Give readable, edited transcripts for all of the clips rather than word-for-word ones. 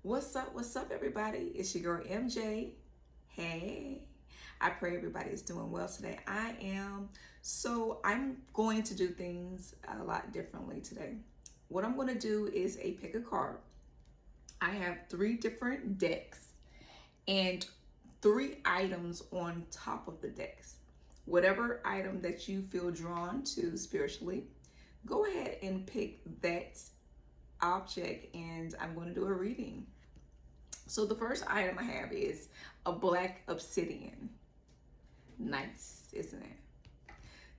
What's up, everybody? It's your girl MJ. Hey, I pray everybody is doing well today. I am. So, I'm going to do things a lot differently today. What I'm going to do is a pick a card. I have 3 different decks and 3 items on top of the decks. Whatever item that you feel drawn to spiritually, go ahead and pick that object and I'm going to do a reading. So the first item I have is a black obsidian. Nice, isn't it?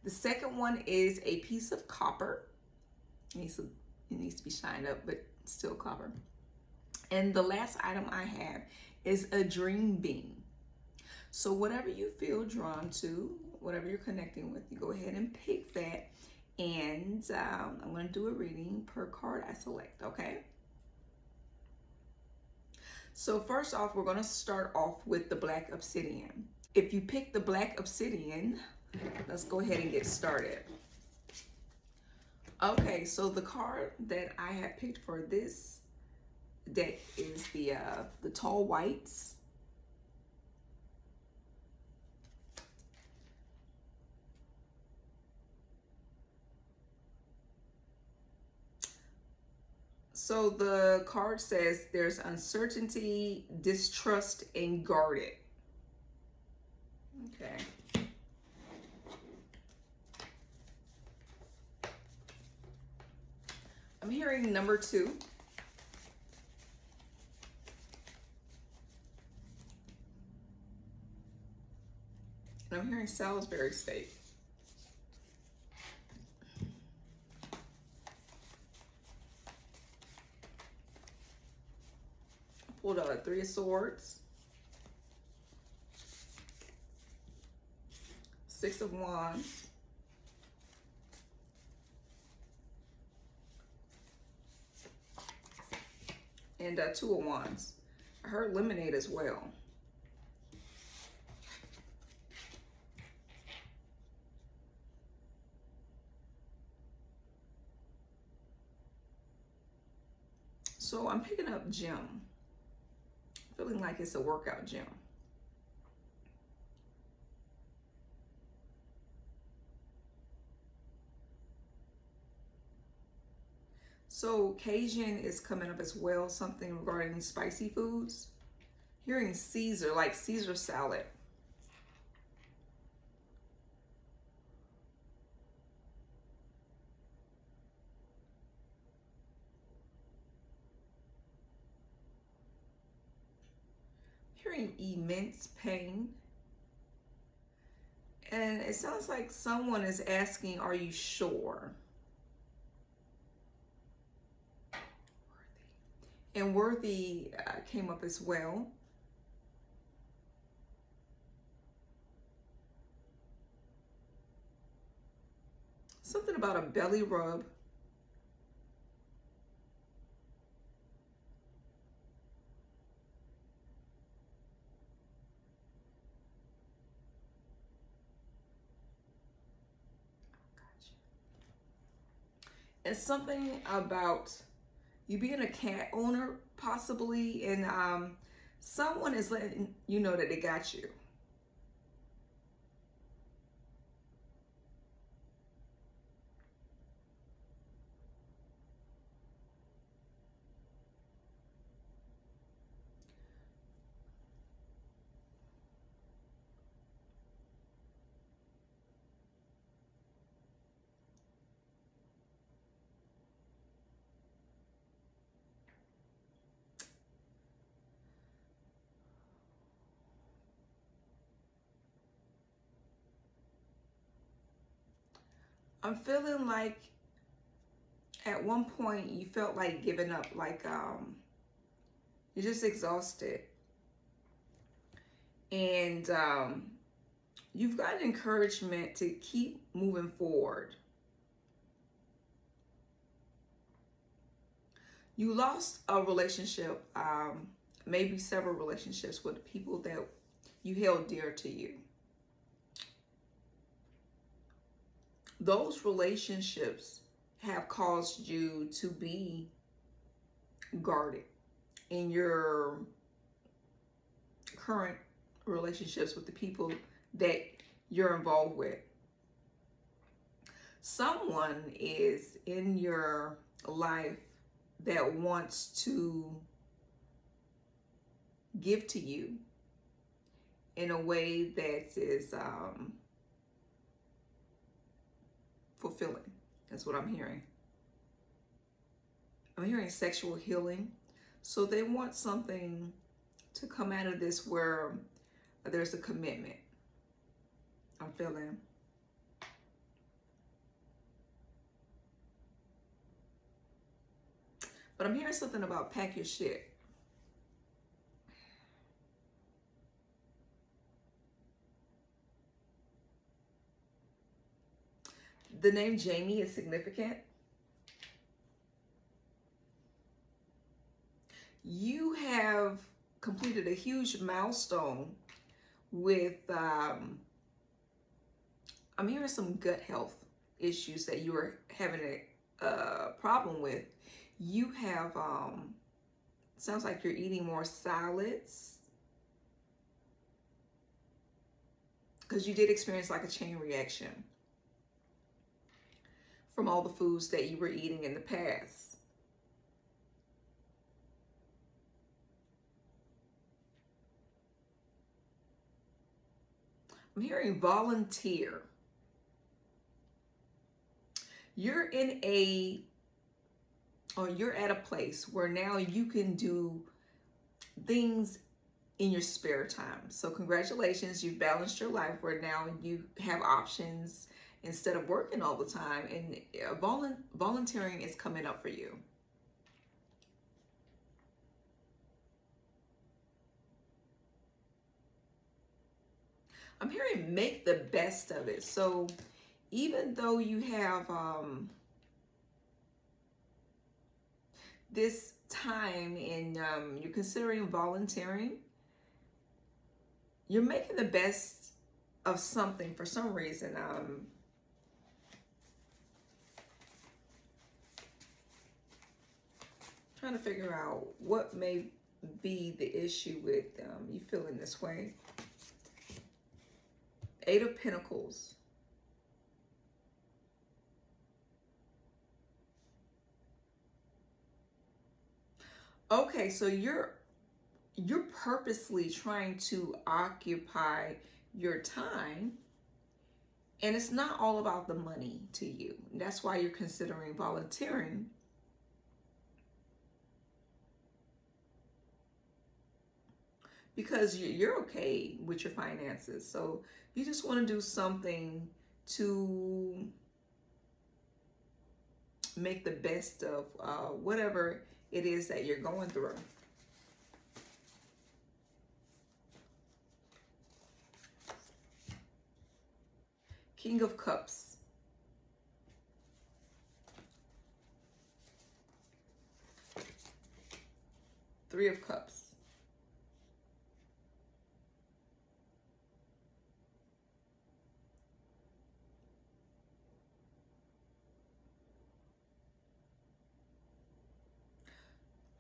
The second one is a piece of copper. It needs to be shined up, but still copper. And the last item I have is a dream beam. So whatever you feel drawn to, whatever you're connecting with, you go ahead and pick that. And I'm going to do a reading per card I select, okay? So first off, we're going to start off with the black obsidian. If you pick the black obsidian, let's go ahead and get started. Okay, so the card that I have picked for this deck is the tall whites. So the card says there's uncertainty, distrust, and guarded. Okay. I'm hearing number 2. And I'm hearing Salisbury steak. Pulled out a 3 of swords, 6 of wands, and 2 of wands. I heard lemonade as well. So I'm picking up gym. Feeling like it's a workout gym. So Cajun is coming up as well, something regarding spicy foods. Hearing Caesar, like Caesar salad. Hearing immense pain. And it sounds like someone is asking, are you sure? And worthy came up as well. Something about a belly rub. And something about you being a cat owner, possibly, and someone is letting you know that they got you. I'm feeling like at one point you felt like giving up, like you're just exhausted. And you've got encouragement to keep moving forward. You lost a relationship, maybe several relationships with people that you held dear to you. Those relationships have caused you to be guarded, in your current relationships with the people that you're involved with. Someone is in your life that wants to give to you in a way that is fulfilling. That's what I'm hearing. I'm hearing sexual healing. So they want something to come out of this where there's a commitment. I'm feeling. But I'm hearing something about pack your shit. The name Jamie is significant. You have completed a huge milestone with, I'm hearing some gut health issues that you were having a problem with. You have, sounds like you're eating more salads, because you did experience like a chain reaction from all the foods that you were eating in the past. I'm hearing volunteer. You're in a, or you're at a place where now you can do things in your spare time. So congratulations, you've balanced your life where now you have options instead of working all the time, and volunteering is coming up for you. I'm hearing make the best of it. So even though you have this time and you're considering volunteering, you're making the best of something for some reason. Trying to figure out what may be the issue with you feeling this way. Eight of Pentacles. Okay, so you're purposely trying to occupy your time, and it's not all about the money to you. That's why you're considering volunteering. Because you're okay with your finances. So you just want to do something to make the best of whatever it is that you're going through. King of Cups. Three of Cups.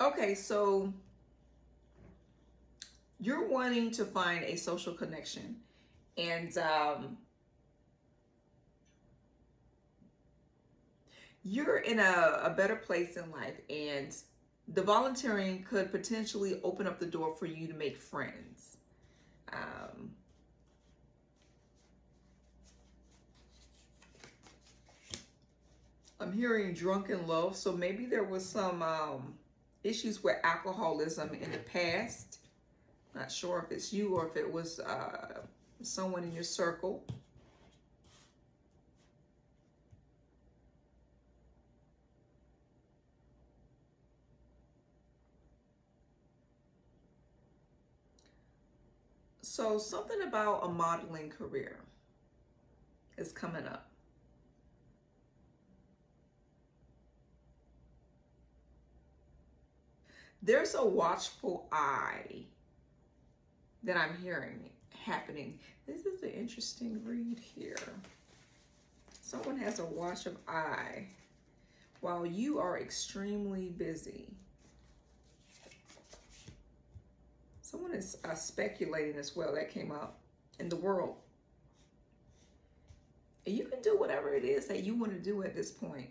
Okay, so you're wanting to find a social connection, and you're in a better place in life, and the volunteering could potentially open up the door for you to make friends. I'm hearing drunken love, so maybe there was some issues with alcoholism in the past. Not sure if it's you or if it was someone in your circle. So something about a modeling career is coming up. There's a watchful eye that I'm hearing happening. This is an interesting read here. Someone has a watch of eye while you are extremely busy. Someone is speculating as well. That came up in the world. And you can do whatever it is that you want to do at this point.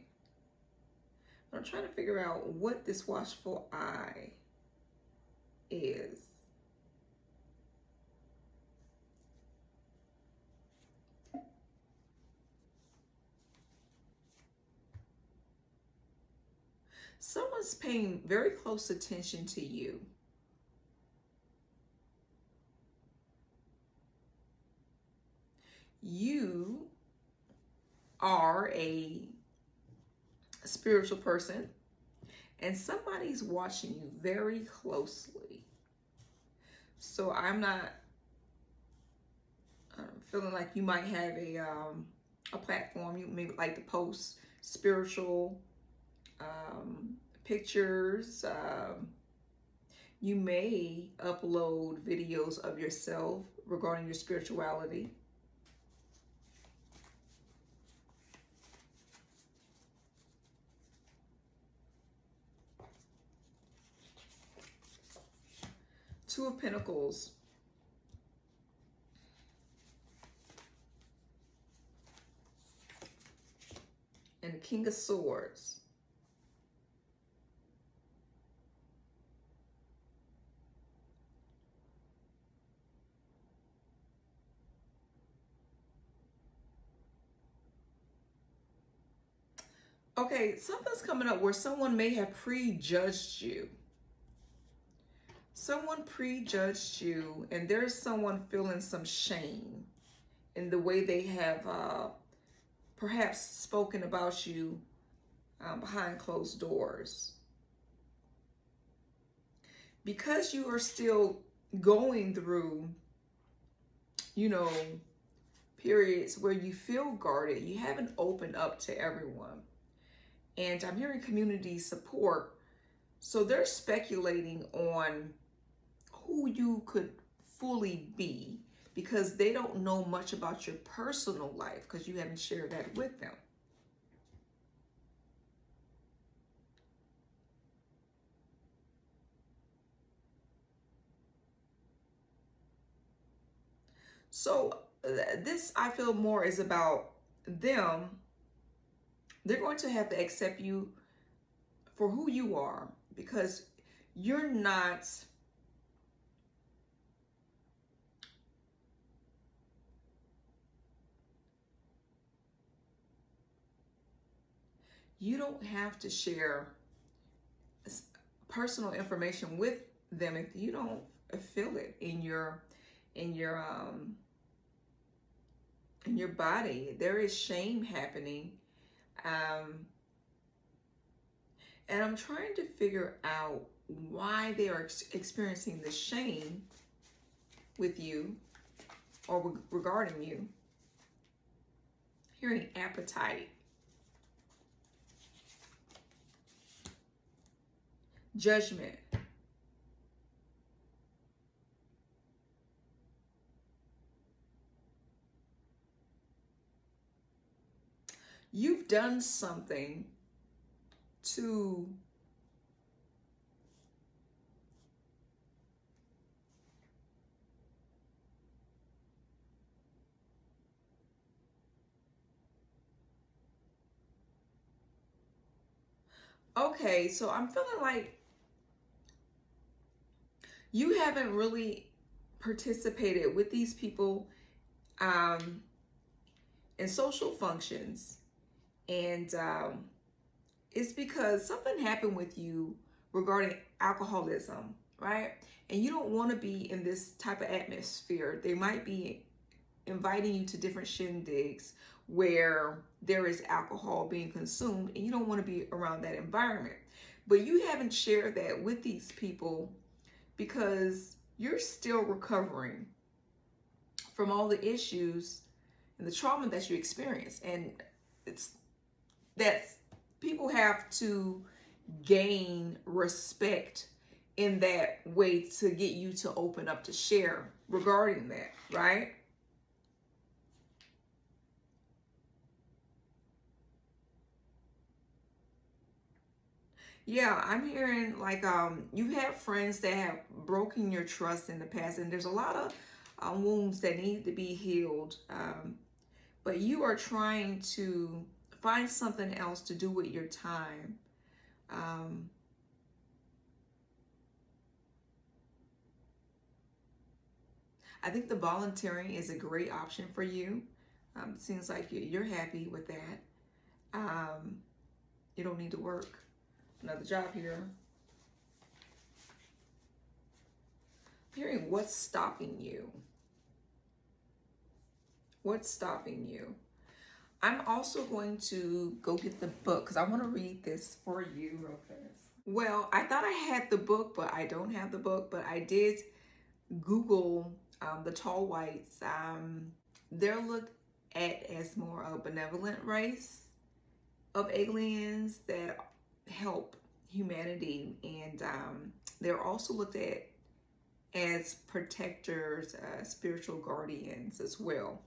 I'm trying to figure out what this watchful eye is. Someone's paying very close attention to you. You are a spiritual person, and somebody's watching you very closely. So I'm not feeling like you might have a platform. You maybe like to post spiritual pictures. You may upload videos of yourself regarding your spirituality. Two of Pentacles. And the King of Swords. Okay, something's coming up where someone may have prejudged you. Someone prejudged you, and there's someone feeling some shame in the way they have perhaps spoken about you behind closed doors. Because you are still going through, periods where you feel guarded, you haven't opened up to everyone. And I'm hearing community support. So they're speculating on who you could fully be because they don't know much about your personal life because you haven't shared that with them. So this, I feel more is about them. They're going to have to accept you for who you are because you're not you don't have to share personal information with them if you don't feel it in your body. There is shame happening. And I'm trying to figure out why they are experiencing the shame with you or regarding you. Hearing appetite. Judgment. You've done something to okay, so I'm feeling like you haven't really participated with these people in social functions. And it's because something happened with you regarding alcoholism, right? And you don't want to be in this type of atmosphere. They might be inviting you to different shindigs where there is alcohol being consumed, and you don't want to be around that environment. But you haven't shared that with these people because you're still recovering from all the issues and the trauma that you experienced. And that's people have to gain respect in that way to get you to open up to share regarding that, right? Yeah, I'm hearing like you've had friends that have broken your trust in the past, and there's a lot of wounds that need to be healed. But you are trying to find something else to do with your time. Um, I think the volunteering is a great option for you. Seems like you're happy with that. Um, you don't need to work another job here. Hearing what's stopping you. What's stopping you? I'm also going to go get the book because I want to read this for you real fast. Well, I thought I had the book, but I don't have the book. But I did Google the tall whites. They're looked at as more a benevolent race of aliens that help humanity, and they're also looked at as protectors, spiritual guardians as well.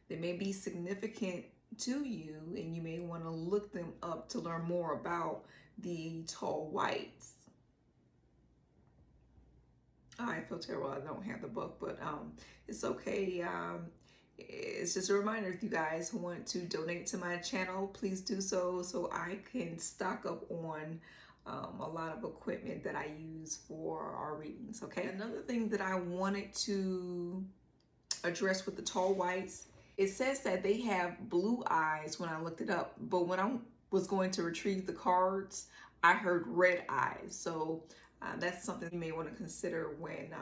They may be significant to you, and you may want to look them up to learn more about the tall whites. I feel terrible. I don't have the book, but it's okay. It's just a reminder, if you guys want to donate to my channel, please do so I can stock up on a lot of equipment that I use for our readings. Okay. Another thing that I wanted to address with the tall whites, it says that they have blue eyes when I looked it up, but when I was going to retrieve the cards, I heard red eyes. So that's something you may want to consider when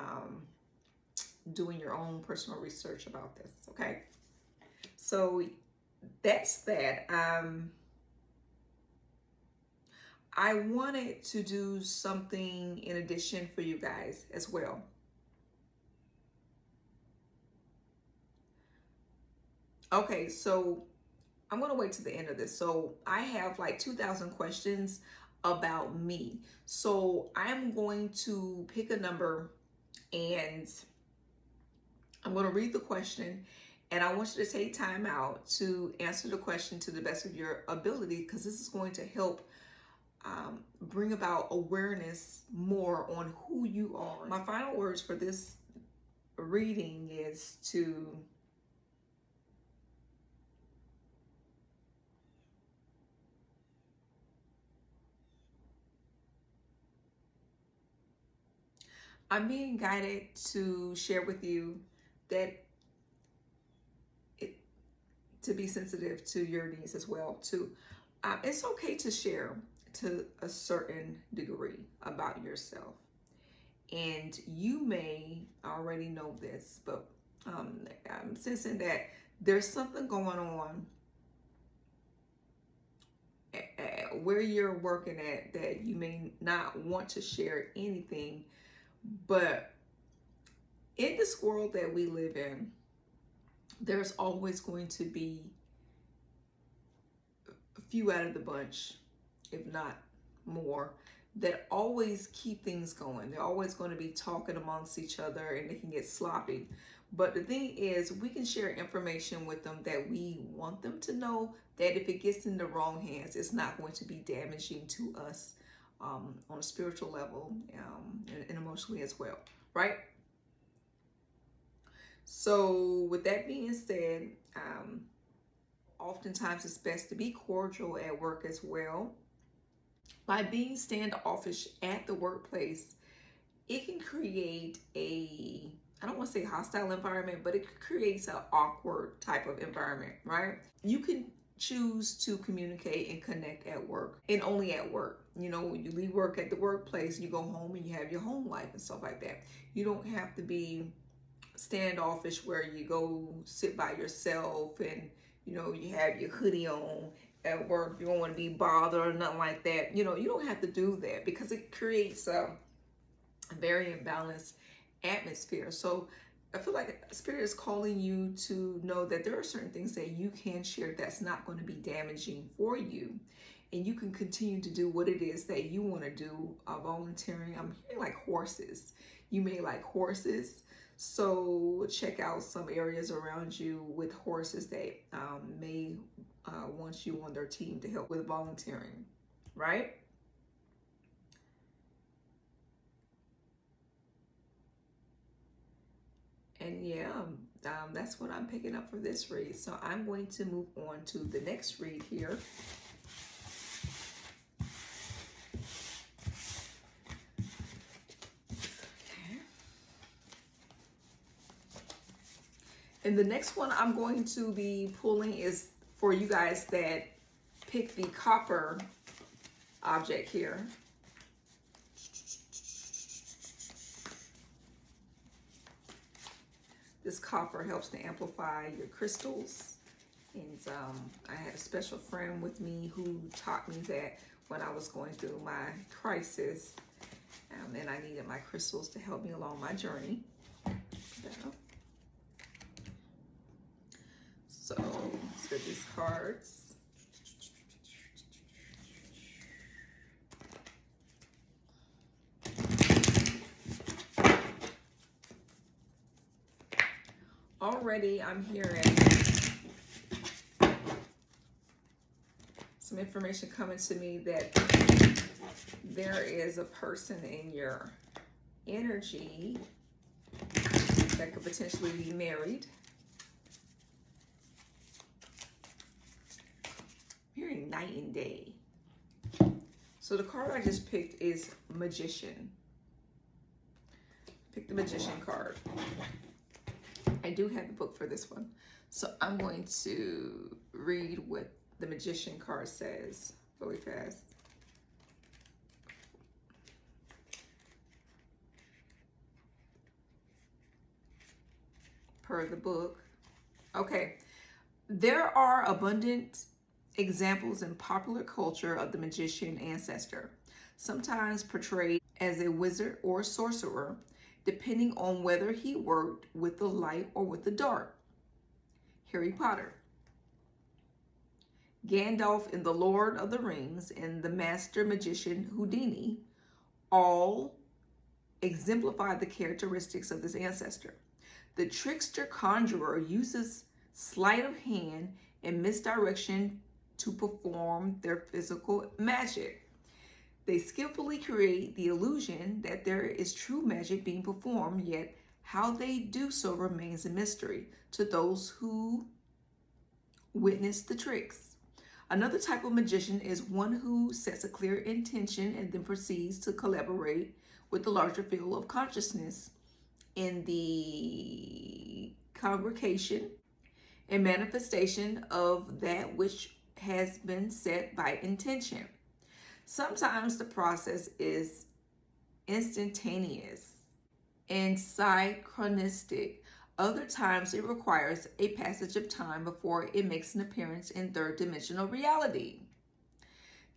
doing your own personal research about this. Okay, so that's that. I wanted to do something in addition for you guys as well. Okay, so I'm going to wait to the end of this. So I have like 2,000 questions about me. So I'm going to pick a number and I'm going to read the question, and I want you to take time out to answer the question to the best of your ability, because this is going to help bring about awareness more on who you are. My final words for this reading is to I'm being guided to share with you that to be sensitive to your needs as well too. It's okay to share to a certain degree about yourself, and you may already know this, but I'm sensing that there's something going on where you're working at that you may not want to share anything, but in this world that we live in, there's always going to be a few out of the bunch, if not more, that always keep things going. They're always going to be talking amongst each other, and they can get sloppy. But the thing is, we can share information with them that we want them to know, that if it gets in the wrong hands, it's not going to be damaging to us on a spiritual level and emotionally as well, right? So with that being said, oftentimes it's best to be cordial at work as well. By being standoffish at the workplace, it can create I don't want to say hostile environment, but it creates an awkward type of environment, right? You can choose to communicate and connect at work, and only at work. You know, you leave work at the workplace, you go home and you have your home life and stuff like that. You don't have to be standoffish where you go sit by yourself and you have your hoodie on at work. You don't want to be bothered or nothing like that. You don't have to do that, because it creates a very imbalanced atmosphere. So I feel like Spirit is calling you to know that there are certain things that you can share that's not going to be damaging for you, and you can continue to do what it is that you want to do. Volunteering, I'm hearing like horses. You may like horses, so check out some areas around you with horses that may want you on their team to help with volunteering, right? And yeah, that's what I'm picking up for this read. So I'm going to move on to the next read here. And the next one I'm going to be pulling is for you guys that pick the copper object here. This copper helps to amplify your crystals. And I had a special friend with me who taught me that when I was going through my crisis, and I needed my crystals to help me along my journey. So let's get these cards. Already I'm hearing some information coming to me that there is a person in your energy that could potentially be married. I'm hearing night and day. So the card I just picked is Magician. Pick the Magician card. I do have the book for this one. So I'm going to read what the Magician card says really fast. Per the book. Okay. There are abundant examples in popular culture of the magician ancestor, sometimes portrayed as a wizard or sorcerer, depending on whether he worked with the light or with the dark. Harry Potter, Gandalf in The Lord of the Rings, and the master magician Houdini all exemplify the characteristics of this ancestor. The trickster conjurer uses sleight of hand and misdirection to perform their physical magic. They skillfully create the illusion that there is true magic being performed, yet how they do so remains a mystery to those who witness the tricks. Another type of magician is one who sets a clear intention and then proceeds to collaborate with the larger field of consciousness in the congregation and manifestation of that which has been set by intention. Sometimes the process is instantaneous and synchronistic. Other times it requires a passage of time before it makes an appearance in third dimensional reality.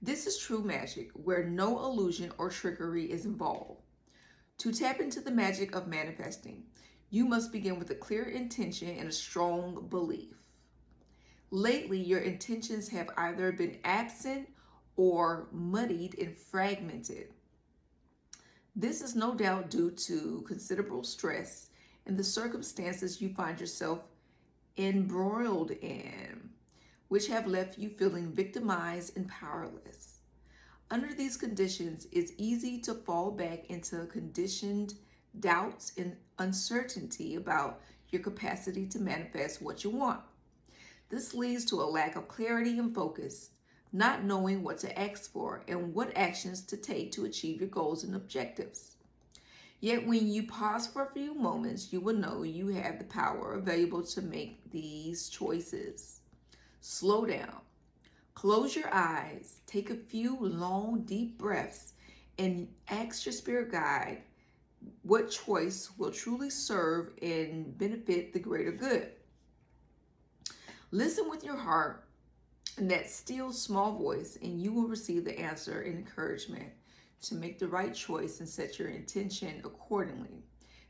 This is true magic, where no illusion or trickery is involved. To tap into the magic of manifesting, you must begin with a clear intention and a strong belief. Lately, your intentions have either been absent or muddied and fragmented. This is no doubt due to considerable stress and the circumstances you find yourself embroiled in, which have left you feeling victimized and powerless. Under these conditions, it's easy to fall back into conditioned doubts and uncertainty about your capacity to manifest what you want. This leads to a lack of clarity and focus, not knowing what to ask for and what actions to take to achieve your goals and objectives. Yet when you pause for a few moments, you will know you have the power available to make these choices. Slow down. Close your eyes, take a few long, deep breaths, and ask your spirit guide what choice will truly serve and benefit the greater good. Listen with your heart and that still small voice, and you will receive the answer and encouragement to make the right choice and set your intention accordingly.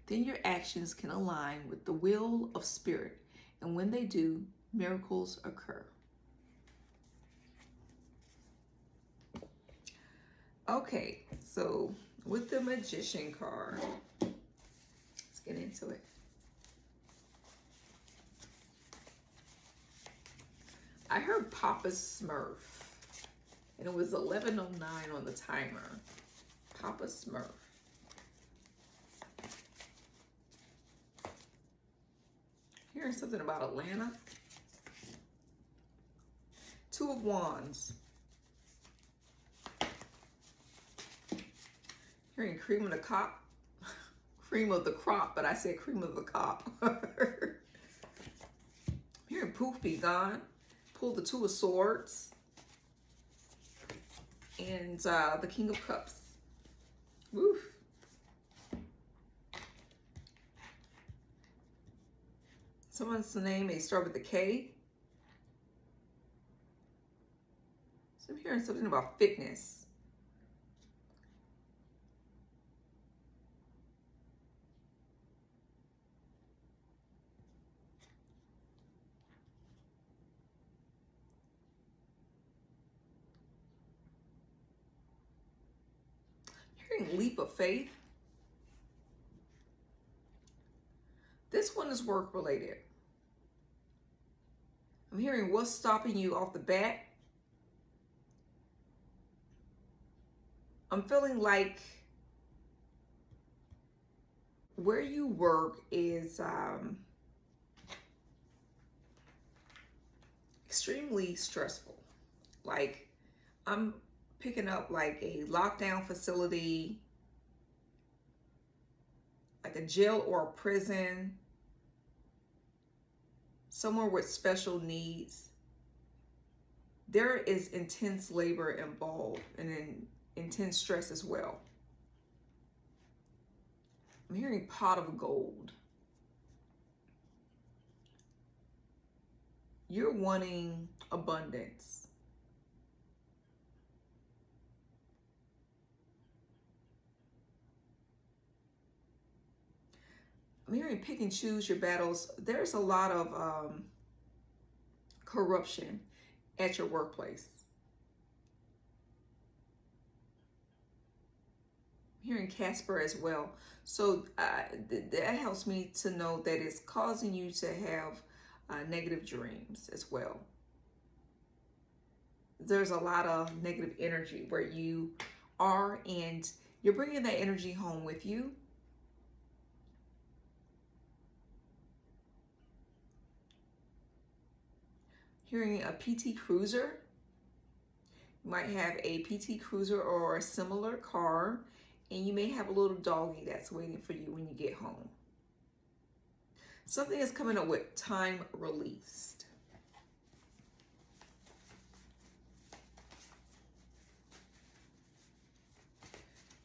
Then your actions can align with the will of spirit, and when they do, miracles occur. Okay, so with the Magician card, let's get into it. I heard Papa Smurf, and it was 11:09 on the timer. Papa Smurf. hearing something about Atlanta. Two of Wands. Hearing cream of the crop. Cream of the crop, but I said cream of the cop. Hearing poof, be gone. Pull the Two of Swords. And the King of Cups. Woof. Someone's name may start with a K. So I'm hearing something about fitness. Hearing leap of faith. This one is work related. I'm hearing what's stopping you off the bat. I'm feeling like where you work is extremely stressful. Like I'm picking up like a lockdown facility, like a jail or a prison, somewhere with special needs. There is intense labor involved and intense stress as well. I'm hearing pot of gold. You're wanting abundance. I'm hearing pick and choose your battles. There's a lot of corruption at your workplace. I'm hearing Casper as well. So that helps me to know that it's causing you to have negative dreams as well. There's a lot of negative energy where you are, and you're bringing that energy home with you. Hearing a PT Cruiser. You might have a PT Cruiser or a similar car, and you may have a little doggy that's waiting for you when you get home. Something is coming up with time released.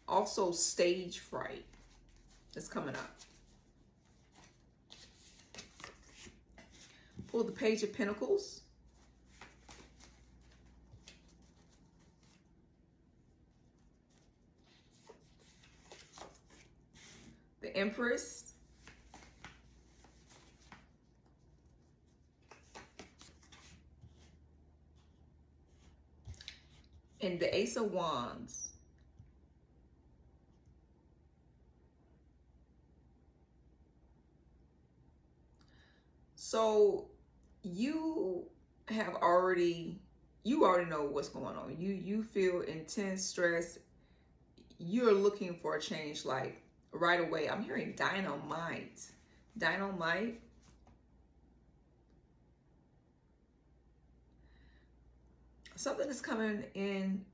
Also, stage fright is coming up. Pull the Page of Pentacles. The Empress. And the Ace of Wands. So you already know what's going on. You feel intense stress. You're looking for a change like right away. I'm hearing dynamite. Dynamite. Something is coming in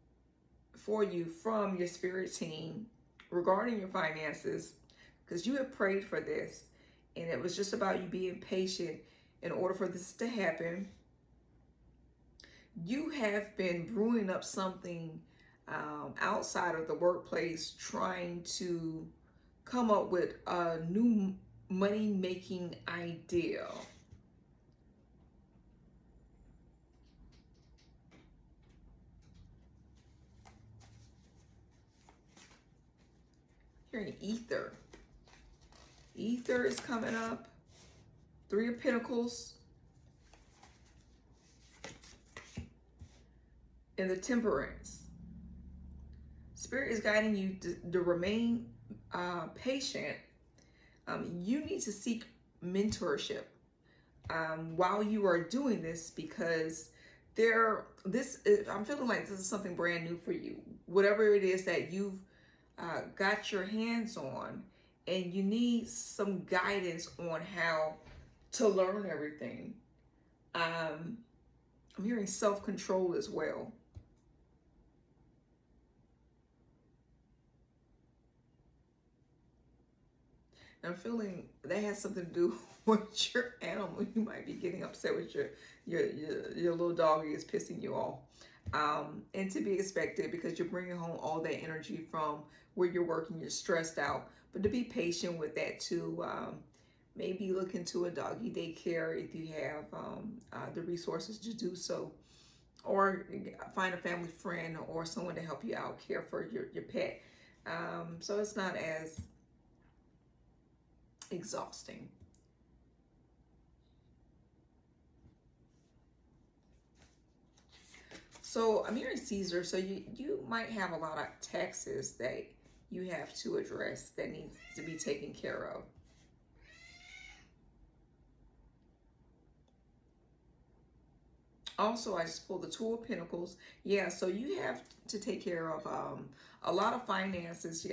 for you from your spirit team regarding your finances, because you have prayed for this, and it was just about you being patient in order for this to happen. You have been brewing up something outside of the workplace, trying to come up with a new money-making idea. Hearing Ether. Ether is coming up. Three of Pentacles. And the Temperance. Spirit is guiding you to remain patient. You need to seek mentorship while you are doing this, because I'm feeling like this is something brand new for you. Whatever it is that you've got your hands on, and you need some guidance on how to learn everything. I'm hearing self-control as well. I'm feeling that has something to do with your animal. You might be getting upset with your little doggy is pissing you off. And to be expected, because you're bringing home all that energy from where you're working, you're stressed out. But to be patient with that too. Maybe look into a doggy daycare if you have the resources to do so, or find a family friend or someone to help you out, care for your pet. So it's not as exhausting. So I'm hearing Caesar, so you might have a lot of taxes that you have to address that needs to be taken care of. Also, I just pulled the Two of Pentacles. Yeah, so you have to take care of a lot of finances.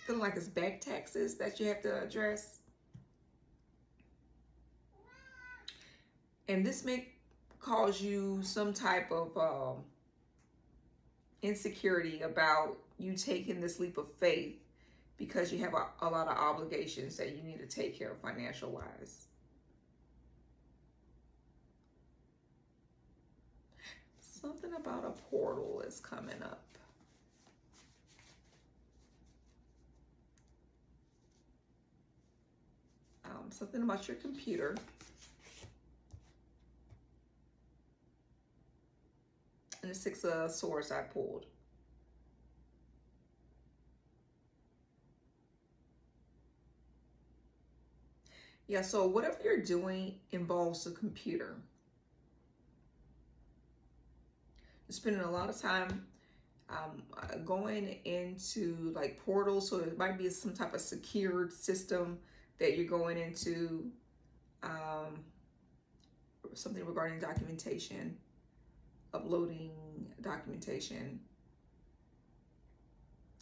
Feeling like it's back taxes that you have to address. And this may cause you some type of insecurity about you taking this leap of faith, because you have a lot of obligations that you need to take care of financial wise. Something about a portal is coming up. Something about your computer. And the Six of Swords I pulled. Yeah, so whatever you're doing involves the computer. You're spending a lot of time going into like portals, so it might be some type of secured system that you're going into, something regarding documentation, uploading documentation,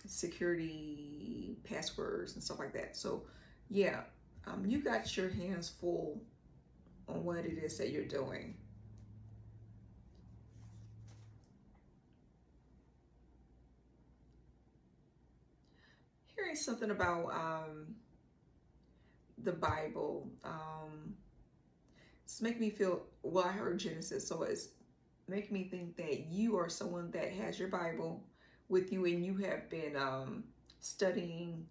security, passwords, and stuff like that. So yeah, you got your hands full on what it is that you're doing. Hearing something about the Bible. It's making me feel, well, I heard Genesis, so it's making me think that you are someone that has your Bible with you, and you have been studying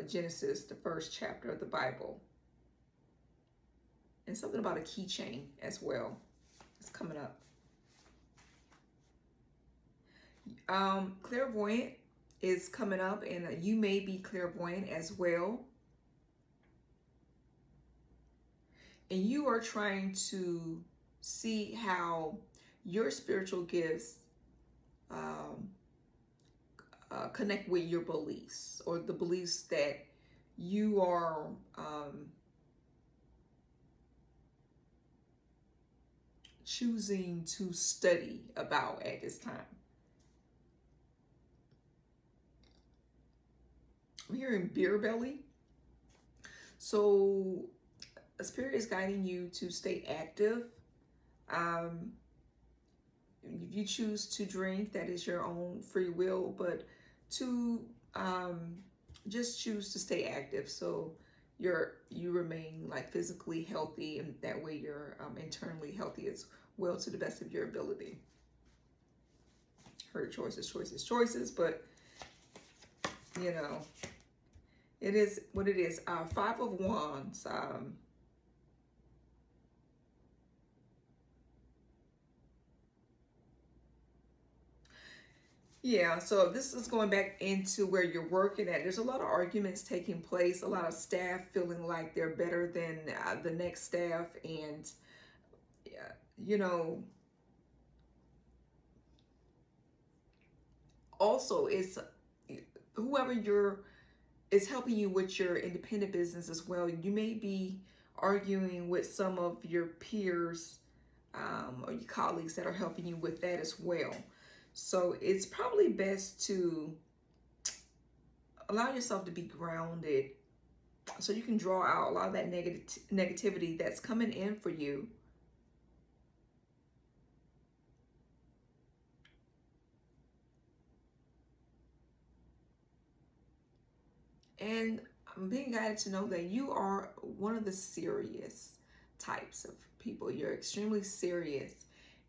Genesis, the first chapter of the Bible. And something about a keychain as well. It's coming up. Clairvoyant is coming up, and you may be clairvoyant as well. And you are trying to see how your spiritual gifts connect with your beliefs, or the beliefs that you are choosing to study about at this time. I'm hearing beer belly. So a spirit is guiding you to stay active. If you choose to drink, that is your own free will, but to just choose to stay active, so you remain like physically healthy, and that way you're internally healthy as well, to the best of your ability. Heard choices, choices, choices, but you know, it is what it is. Five of Wands. Yeah, so this is going back into where you're working at. There's a lot of arguments taking place, a lot of staff feeling like they're better than the next staff. And, you know, also it's whoever is helping you with your independent business as well. You may be arguing with some of your peers or your colleagues that are helping you with that as well. So it's probably best to allow yourself to be grounded so you can draw out a lot of that negativity that's coming in for you. And I'm being guided to know that you are one of the serious types of people. You're extremely serious.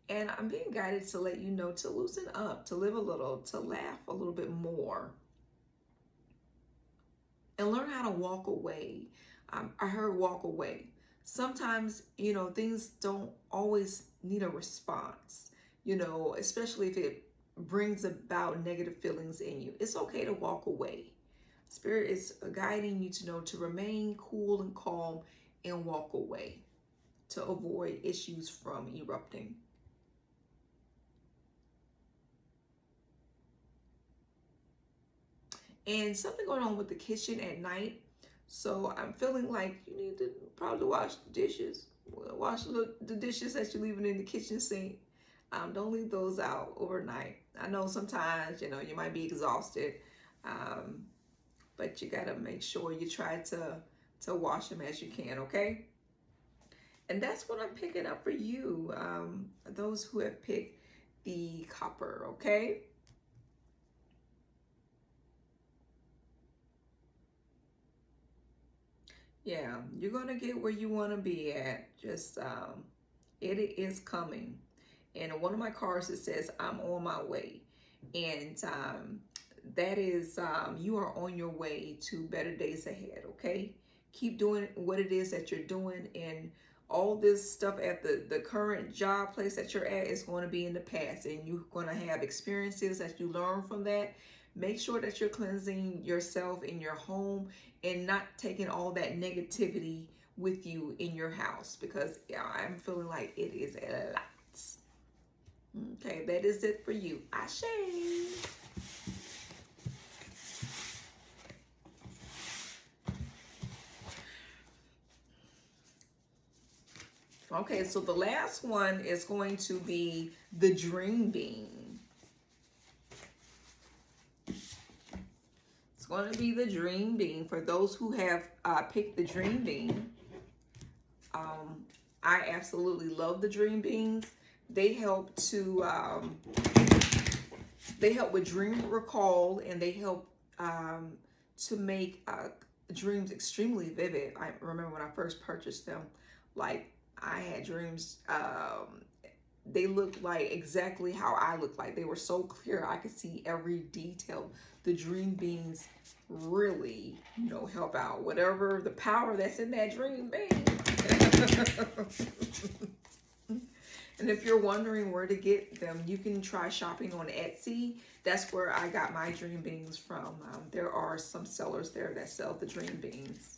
And I'm being guided to let you know to loosen up, to live a little, to laugh a little bit more, and learn how to walk away. I heard walk away. Sometimes, things don't always need a response, especially if it brings about negative feelings in you. It's okay to walk away. Spirit is guiding you to know to remain cool and calm and walk away to avoid issues from erupting. And something going on with the kitchen at night. So I'm feeling like you need to probably wash the dishes. Wash the dishes that you're leaving in the kitchen sink. Don't leave those out overnight. I know sometimes, you might be exhausted. But you got to make sure you try to wash them as you can, okay? And that's what I'm picking up for you, those who have picked the copper, okay? Yeah, you're going to get where you want to be at. Just, it is coming. And one of my cards, it says, I'm on my way. And that is, you are on your way to better days ahead, okay? Keep doing what it is that you're doing, and all this stuff at the current job place that you're at is going to be in the past, and you're going to have experiences that you learn from that. Make sure that you're cleansing yourself in your home and not taking all that negativity with you in your house, because I'm feeling like it is a lot. Okay, that is it for you. Ashe. Okay, so the last one is going to be the dream being. It's going to be the dream being. For those who have picked the dream being, I absolutely love the dream beings. They help with dream recall, and they help to make dreams extremely vivid. I remember when I first purchased them, like I had dreams. They looked like exactly how I looked like. They were so clear. I could see every detail. The dream beings really, help out. Whatever the power that's in that dream being. And if you're wondering where to get them, you can try shopping on Etsy. That's where I got my dream beings from. There are some sellers there that sell the dream beings.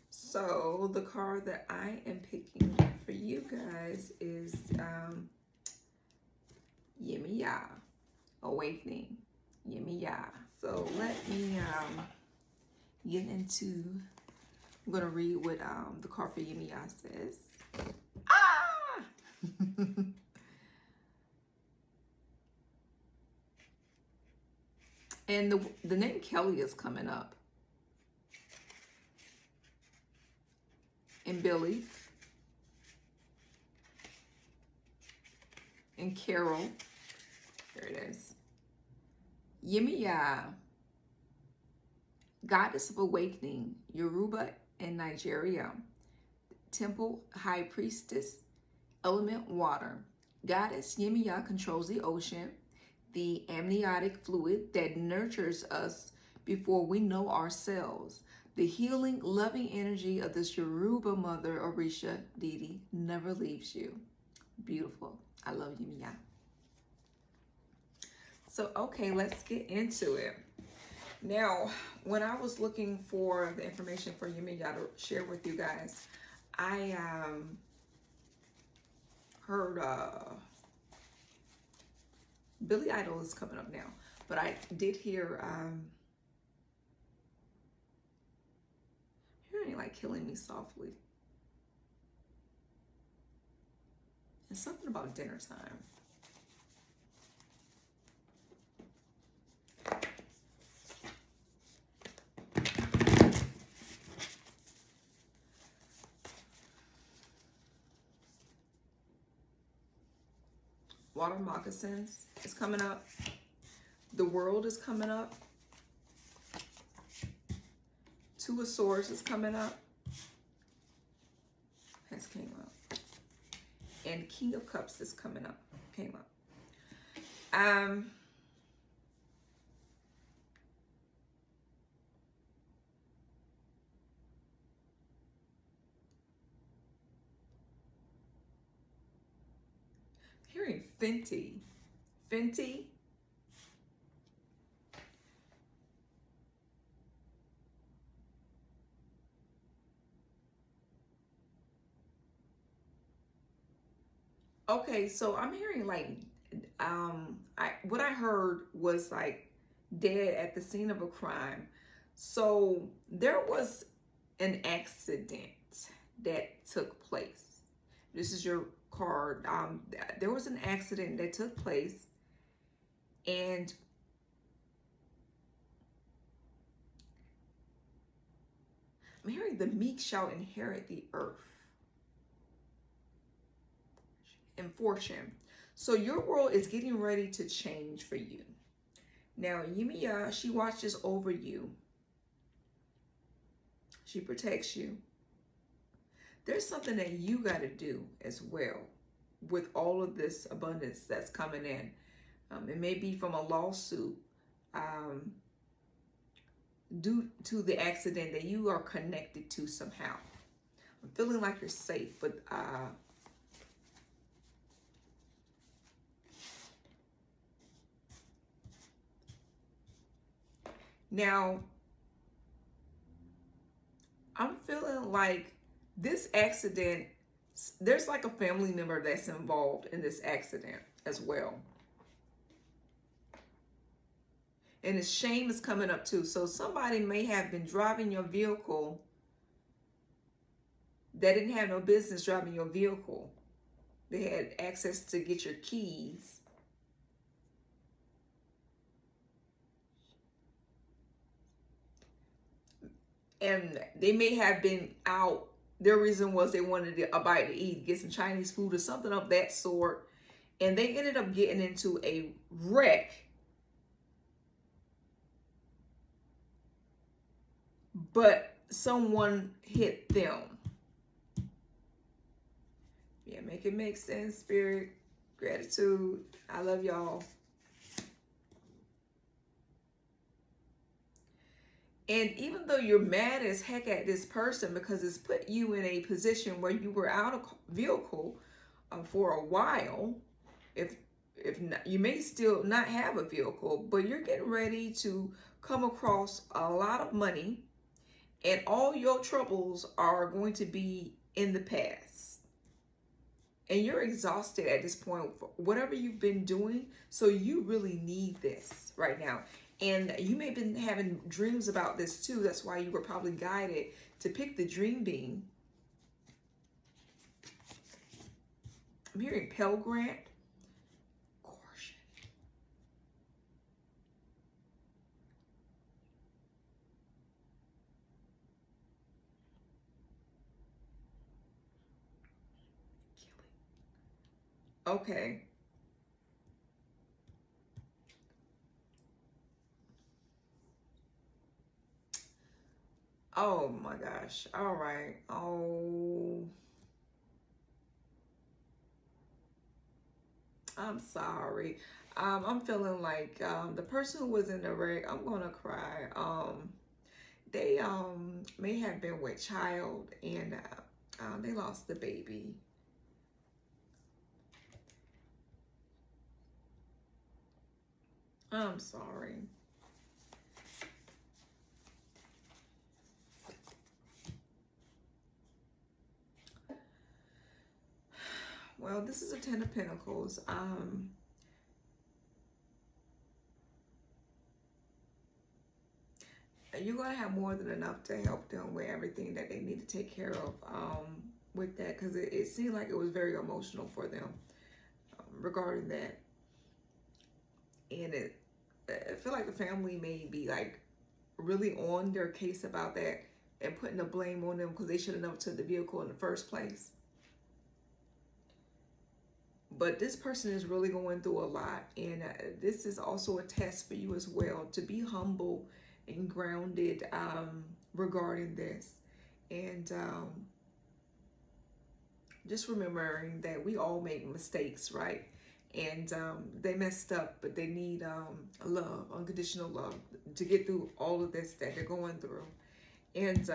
So the card that I am picking for you guys is Yemiya, Awakening, Yemiya. So let me get into, I'm going to read what the card for Yemiya says. Ah! And the name Kelly is coming up. And Billy. And Carol. There it is. Yemiya, Goddess of Awakening, Yoruba and Nigeria. Temple High Priestess, Element Water. Goddess Yemiya controls the ocean, the amniotic fluid that nurtures us before we know ourselves. The healing, loving energy of this Yoruba mother, Orisha deity, never leaves you. Beautiful. I love Yemiya. So, okay, let's get into it. Now, when I was looking for the information for Yemiya to share with you guys, I heard Billy Idol is coming up now, but I did hear hearing like Killing Me Softly, and something about dinner time. Water moccasins is coming up. The world is coming up. Two of Swords is coming up. Has came up. And King of Cups is coming up. Came up. Hearing Fenty. Fenty. Okay, so I'm hearing like what I heard was like dead at the scene of a crime. So there was an accident that took place. This is your card. There was an accident that took place, and I'm hearing the meek shall inherit the earth and fortune. So your world is getting ready to change for you. Now, Yemiya, she watches over you. She protects you. There's something that you got to do as well with all of this abundance that's coming in. It may be from a lawsuit due to the accident that you are connected to somehow. I'm feeling like you're safe, but now I'm feeling like this accident, there's like a family member that's involved in this accident as well. And the shame is coming up too. So somebody may have been driving your vehicle that didn't have no business driving your vehicle. They had access to get your keys. And they may have been out. Their reason was they wanted a bite to eat, get some Chinese food or something of that sort. And they ended up getting into a wreck. But someone hit them. Yeah, make it make sense, Spirit. Gratitude. I love y'all. And even though you're mad as heck at this person because it's put you in a position where you were out of vehicle for a while, if not, you may still not have a vehicle, but you're getting ready to come across a lot of money, and all your troubles are going to be in the past. And you're exhausted at this point for whatever you've been doing, so you really need this right now. And you may have been having dreams about this too. That's why you were probably guided to pick the dream being. I'm hearing Pell Grant. Caution. Okay. Oh my gosh. All right. Oh, I'm sorry. I'm feeling like the person who was in the wreck, I'm gonna cry. They may have been with child, and they lost the baby. I'm sorry. Well, this is a Ten of Pentacles. You're going to have more than enough to help them with everything that they need to take care of with that, because it seemed like it was very emotional for them regarding that. And I feel like the family may be like really on their case about that and putting the blame on them because they should have never took the vehicle in the first place. But this person is really going through a lot, and this is also a test for you as well, to be humble and grounded regarding this. And just remembering that we all make mistakes, right? And they messed up, but they need love, unconditional love, to get through all of this that they're going through. And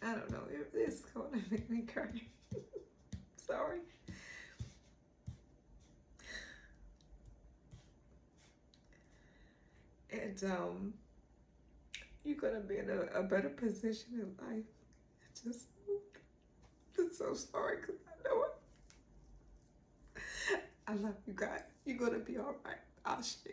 I don't know if this is going to make me cry. Sorry. And you're going to be in a better position in life. Just, I'm so sorry, because I know it. I love you guys. You're going to be all right. I'll share.